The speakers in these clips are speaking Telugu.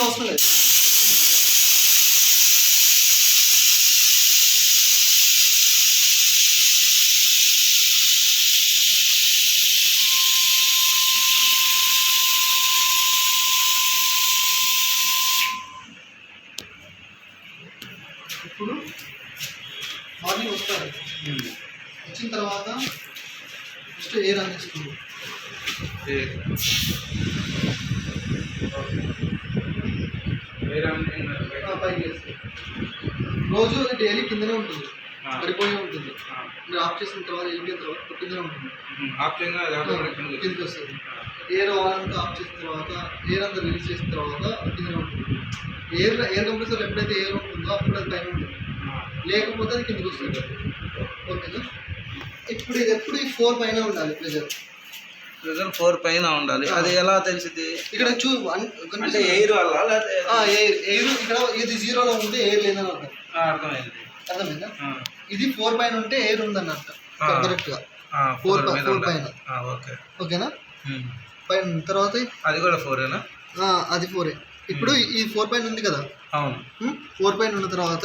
అవసరం లేదు. ఇప్పుడు మార్నింగ్ వస్తారు, వచ్చిన తర్వాత ఫస్ట్ ఎయిర్ ఆన్ చేసుకుంటారు. పైకి వేస్తారు. రోజు అది డైలీ కిందనే ఉంటుంది, పడిపోయి ఉంటుంది. మీరు ఆఫ్ చేసిన తర్వాత వెళ్ళిపోయిన తర్వాత కిందనే ఉంటుంది, కిందకి వస్తుంది. ఎయిర్ అంతా ఆఫ్ చేసిన తర్వాత, ఎయిర్ అంతా రిలీజ్ చేసిన తర్వాత కిందనే ఉంటుంది. ఎయిర్ కంప్రెసర్ ఎప్పుడైతే ఎయిర్ ఉంటుందో అప్పుడు అది పైన ఉంటుంది, లేకపోతే అది కిందకి వస్తుంది. ఓకేనా? ఇప్పుడు ఇది ఎప్పుడు ఈ 4 పైన ఉండాలి. ప్రెజర్ 4 పైన ఉండాలి. అది ఎలా తెలిసింది? ఇక్కడ అంటే ఎయిర్ వల్ల ఎయిర్ ఇక్కడ ఇది 0లో ఉంటే ఎయిర్ లేదని అర్థం. అర్థమైందా? ఇది 4 పైన ఉంటే ఎయిర్ ఉందని అర్థం. కరెక్ట్ గా 4 పైన. ఓకేనా? పైన తర్వాత అది కూడా 4ఏనా? అది 4ఏ. ఇప్పుడు ఈ 4 పైన ఉంది కదా. అవును. 4 పైన ఉన్న తర్వాత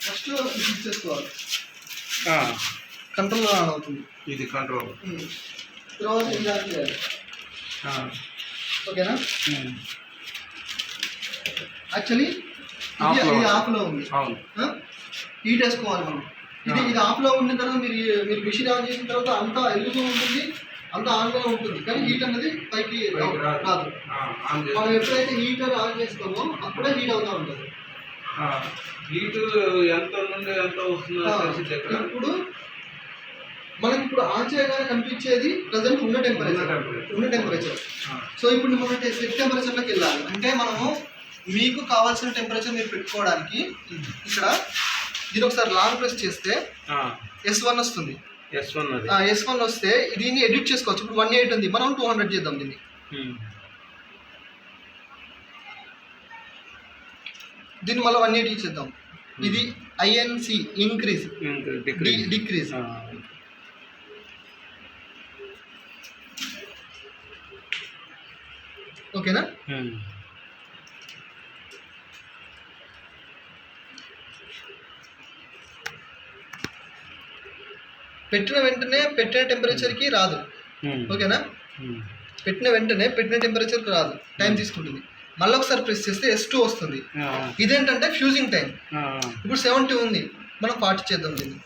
ఫస్ట్ ఇది చేసుకోవాలి. కంట్రోల్ ఆన్ అవుతుంది. ఇది కంట్రోల్. తర్వాత ఇది ఆన్ చేయాలి. ఓకేనా? యాక్చువల్లీ ఇది ఆఫ్లో ఉంది. హీట్ వేసుకోవాలి మనం. ఇది ఆఫ్లో ఉన్న తర్వాత మీరు మిషన్ ఆన్ చేసిన తర్వాత అంతా వెలుగుతూ ఉంటుంది, అంతా ఆన్లోనే ఉంటుంది, కానీ హీట్ అనేది పైకి రాదు. మనం ఎప్పుడైతే హీటర్ ఆన్ చేస్తామో అప్పుడే హీట్ అవుతూ ఉంటుంది. హీట్ ఎంత నుండి ఎంత వస్తుందో ఇప్పుడు మనకి ఇప్పుడు ఆన్ చేయగానే కనిపించేది ప్రజెంట్ ఉన్న టెంపరేచర్. సో ఇప్పుడు మనం సెట్ టెంపరేచర్లోకి వెళ్ళాలి. అంటే మనము మీకు కావాల్సిన టెంపరేచర్ మీరు పెట్టుకోవడానికి ఇక్కడ దీని ఒకసారి లాంగ్ ప్రెస్ చేస్తే S1 వస్తుంది. S1 వస్తే దీన్ని ఎడిట్ చేసుకోవచ్చు. ఇప్పుడు 180 ఉంది, మనం 200 చేద్దాం దీన్ని. దీన్ని మళ్ళీ 180 చేద్దాం. ఇది INC ఇంక్రీజ్, డిక్రీజ్. ఓకేనా? పెట్టిన వెంటనే పెట్టిన టెంపరేచర్కి రాదు. ఓకేనా? పెట్టిన వెంటనే పెట్టిన టెంపరేచర్కి రాదు, టైం తీసుకుంటుంది. మళ్ళీ ఒకసారి ప్రెస్ చేస్తే S2 వస్తుంది. ఇదేంటంటే ఫ్యూజింగ్ టైం. ఇప్పుడు 70 ఉంది, మనం 40 చేద్దాం దీన్ని.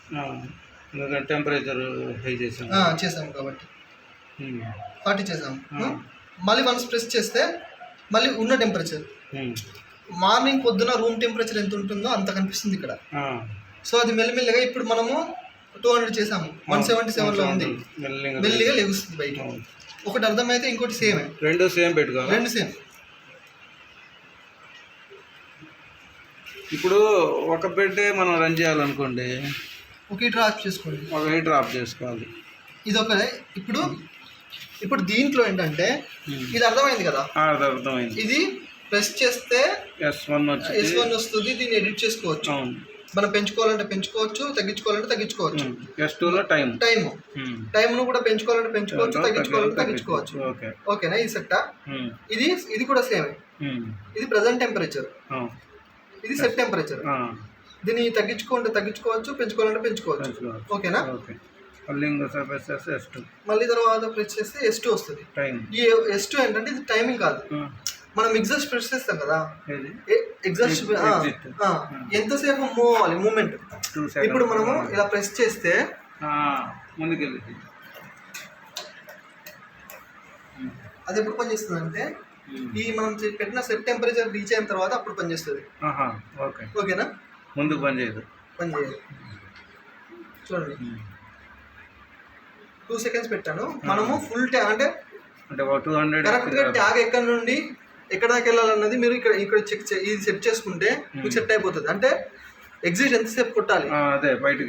టెంపరేచర్ చేసాము కాబట్టి 40 చేసాము. మళ్ళీ వన్స్ ప్రెస్ చేస్తే మళ్ళీ ఉన్న టెంపరేచర్, మార్నింగ్ పొద్దున రూమ్ టెంపరేచర్ ఎంత ఉంటుందో అంత కనిపిస్తుంది ఇక్కడ. సో అది మెల్లిమెల్లిగా ఇప్పుడు మనము 200 చేసాము, 177లో ఉంది, మెల్లిగా లెగుస్తుంది బయట. ఒకటి అర్థమైతే ఇంకోటి సేమే, రెండు సేమ్ పెట్టుకోవాలి. రెండు సేమ్. ఇప్పుడు ఒక బెడ్డే మనం రన్ చేయాలనుకోండి, ఒక హీటర్ ఆఫ్ చేసుకోండి, ఒక హీటర్ ఆఫ్ చేసుకోవాలి. ఇది ఒక. ఇప్పుడు దీంట్లో ఏంటంటే ఇది అర్థమైంది కదా, అర్థమైంది. ఇది ప్రెస్ చేస్తే S1 వస్తుంది. దీన్ని ఎడిట్ చేసుకోవచ్చు. మనం పెంచుకోవాలంటే పెంచుకోవచ్చు, తగ్గించుకోవాలంటే తగ్గించుకోవచ్చు. S2లో టైంను కూడా పెంచుకోవాలంటే పెంచుకోవచ్చు, తగ్గించుకోవాలంటే తగ్గించుకోవచ్చు. ఓకేనా? ఈ సెట్ ఇది కూడా సేమ్. ఇది ప్రజెంట్ టెంపరేచర్, ఇది సెట్ టెంపరేచర్. దీన్ని తగ్గించుకోవాలంటే తగ్గించుకోవచ్చు, పెంచుకోవాలంటే పెంచుకోవచ్చు. ఓకేనా? మళ్ళీ తర్వాత ప్రెస్ చేస్తే S2 వస్తుంది. ఈ S2 ఏంటంటే ఇది టైమింగ్ కాదు, మనం ఎగ్జాస్ట్ ప్రెస్ చేస్తాం కదా, ఎగ్జాస్ట్ ఎంతసేపు మూవ్ అవ్వాలి, మూమెంట్. ఇప్పుడు మనము ఇలా ప్రెస్ చేస్తే ముందుకెళ్ళి అది ఎప్పుడు పనిచేస్తుంది అంటే ఈ మనం పెట్టిన సెట్ టెంపరేచర్ రీచ్ అయిన తర్వాత అప్పుడు పనిచేస్తుంది. ఓకేనా? ముందుకు పనిచేయదు. చూడండి, 2 seconds పెట్టాను. మనము ఫుల్ ట్యాగ్ అంటే 200 కరెక్ట్గా ట్యాగ్ ఎక్కడి నుండి ఎక్కడ దాకా వెళ్ళాలన్నది మీరు ఇక్కడ చెక్ ఇది సెట్ చేసుకుంటే మీకు సెట్ అయిపోతుంది. అంటే ఎగ్జిట్ ఎంతసేపు కొట్టాలి, అదే బయటికి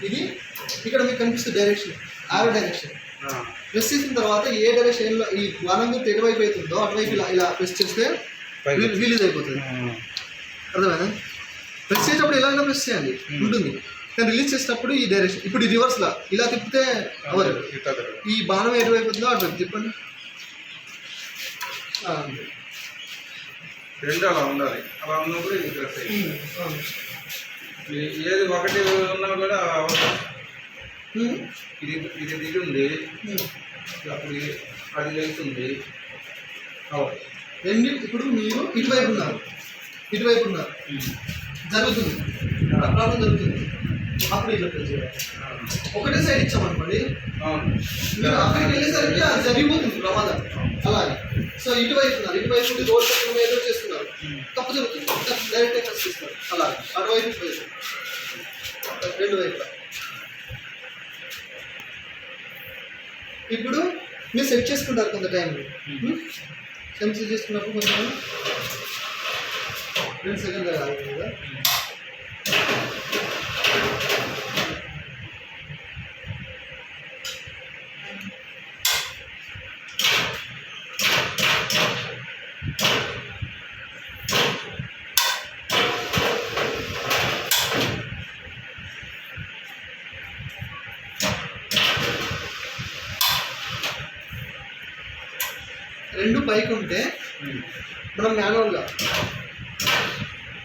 ఇది ఇక్కడ మీకు కనిపిస్తుంది డైరెక్షన్, ఆరో డైరెక్షన్. ప్రెస్ చేసిన తర్వాత ఏ డైరెక్షన్లో ఈ బాణం గుర్తు ఎటువైపు అవుతుందో అటువైపు ఇలా ప్రెస్ చేస్తే రిలీజ్ అయిపోతుంది. అర్థమైనా? ప్రెస్ చేసేటప్పుడు ఎలా ప్రెస్ చేయాలి ఉంటుంది, కానీ రిలీజ్ చేసేటప్పుడు ఈ డైరెక్షన్. ఇప్పుడు ఈ రివర్స్లో ఇలా తిప్పితే అవరు. ఈ బాణం ఎటువైపు అవుతుందో అటువైపు తిప్పండి. రెండు అలా ఉండాలి. అలా ఉన్నప్పుడు ఇది ప్రెస్ అయ్యింది. ఏది ఒకటి ఉన్నా కూడా ఇది ఇది దిగి ఉంది, అప్పుడు అది వెళ్తుంది. రెండు ఇప్పుడు మీరు ఇటువైపు ఉన్నారు, ఇటువైపు ఉన్నారు, జరుగుతుంది ప్రాబ్లం జరుగుతుంది. అప్పుడు ఇట్లా చేయాలి. ఒకటే సైడ్ ఇచ్చామనుకోండి, మీరు అక్కడికి వెళ్ళేసరికి అది జరిగిపోతుంది ప్రమాదం. అలాగే సో ఇటువైపు ఉన్నారు, ఇటువైపు రోడ్ పక్కన ఏదో చేస్తున్నారు, తప్పు జరుగుతుంది, డైరెక్ట్ ఎఫెక్ట్స్ ఇస్తారు. అలాగే అటువైపు రెండు వైపులా. ఇప్పుడు మీరు సెట్ చేసుకుంటారు కొంత టైంలో. సెట్ చేసుకున్నప్పుడు కొంచెం 2 సెకండ్లు కాదు కదా. రెండు పైకి ఉంటే మనం మాన్యువల్గా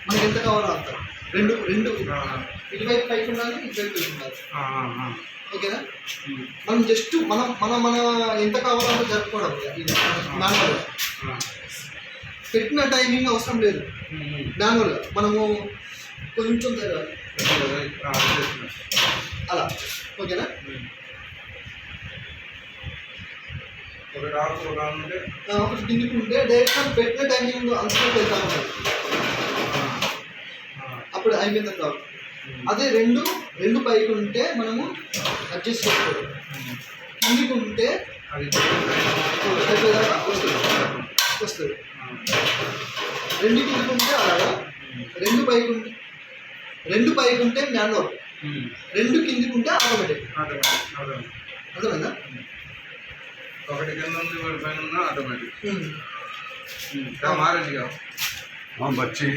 మనకి ఎంత కావాలో అంత రెండు ఇటువైపు పైకి ఉండాలి, ఇటువైపు పైకి ఉండాలి. ఓకేనా? మనం జస్ట్ మనం మన ఎంత కావాలో అంత జరుపుకోవడం మాన్యువల్గా. పెట్టిన టైమింగ్ అవసరం లేదు, మాన్యువల్గా మనము కొంచెం తిరగాలి అలా. ఓకేనా? ఒకటి కిందికి ఉంటే డైరెక్ట్గా పెట్టిన టైమింగ్ అంతలో వెళ్తా ఉంటారు, అప్పుడు అయిపోయిన తర్వాత. అదే రెండు పైకి ఉంటే మనము అడ్జస్ట్ చేసుకోవాలి. కిందికి ఉంటే వస్తుంది. రెండు కిందికి ఉంటే అలాగా, రెండు పైకి ఉంటే మాన్యువల్, రెండు కిందికి ఉంటే ఆటోమేటిక్. అర్థమైందా? ఒకటి కింద ఉంది, ఒకటి పైన ఉన్నా ఆటోమేటిక్. మారండి బచ్చి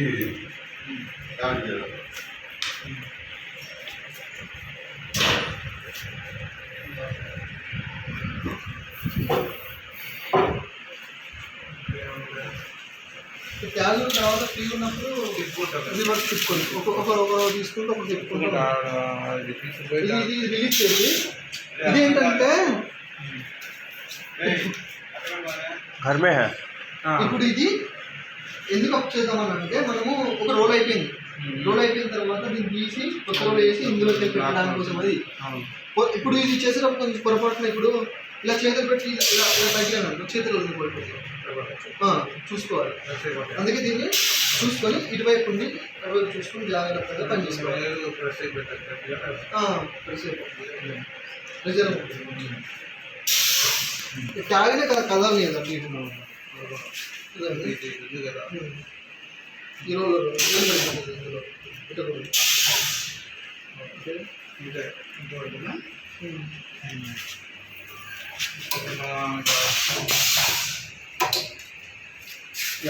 క్యాజువల్ తర్వాత ఫ్రీ ఉన్నప్పుడు రివర్స్ తిప్పుకోండి, ఒకరు తీసుకుంటే ఒకరు తిప్పుకుంటాం. ఇది రిలీజ్ చేసి ఇదేంటంటే ఇప్పుడు ఇది ఎందుకు అప్ చేద్దామని అంటే, మనము ఒక రోల్ అయిపోయింది, రోల్ అయిపోయిన తర్వాత దీన్ని తీసి కొత్త రోల్ వేసి ఇందులో పెట్టడానికి కోసం. అది ఇప్పుడు ఇది చేసేటప్పుడు కొంచెం పొరపాటున ఇప్పుడు ఇలా చేతులు పెట్టి ఇలా తగ్గినాను, చేతులు వదిలిపోతుంది. చూసుకోవాలి. అందుకే దీన్ని చూసుకొని ఇటువైపు ఉండి అటువైపు చూసుకొని జాగ్రత్తగా పని చేసుకోవాలి. రిజర్వ్ ట్యాగ్నే కదా కదలి కదా ఇందులో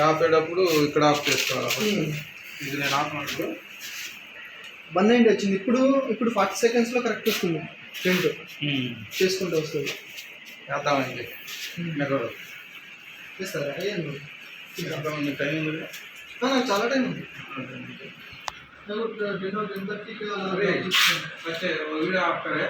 ఆపేటప్పుడు ఇక్కడ ఆఫ్ చేసుకోవాలి. ఇది నేను ఆపినప్పుడు 190 వచ్చింది. ఇప్పుడు 40 సెకండ్స్లో కరెక్ట్ వస్తుంది. ఫ్రంట్ చేసుకుంటూ వస్తుంది. అర్థమైంది. చేస్తారా? అర్థమైంది. టైం ఉంది, చాలా టైం ఉంది. వీడియో ఆపుతారే.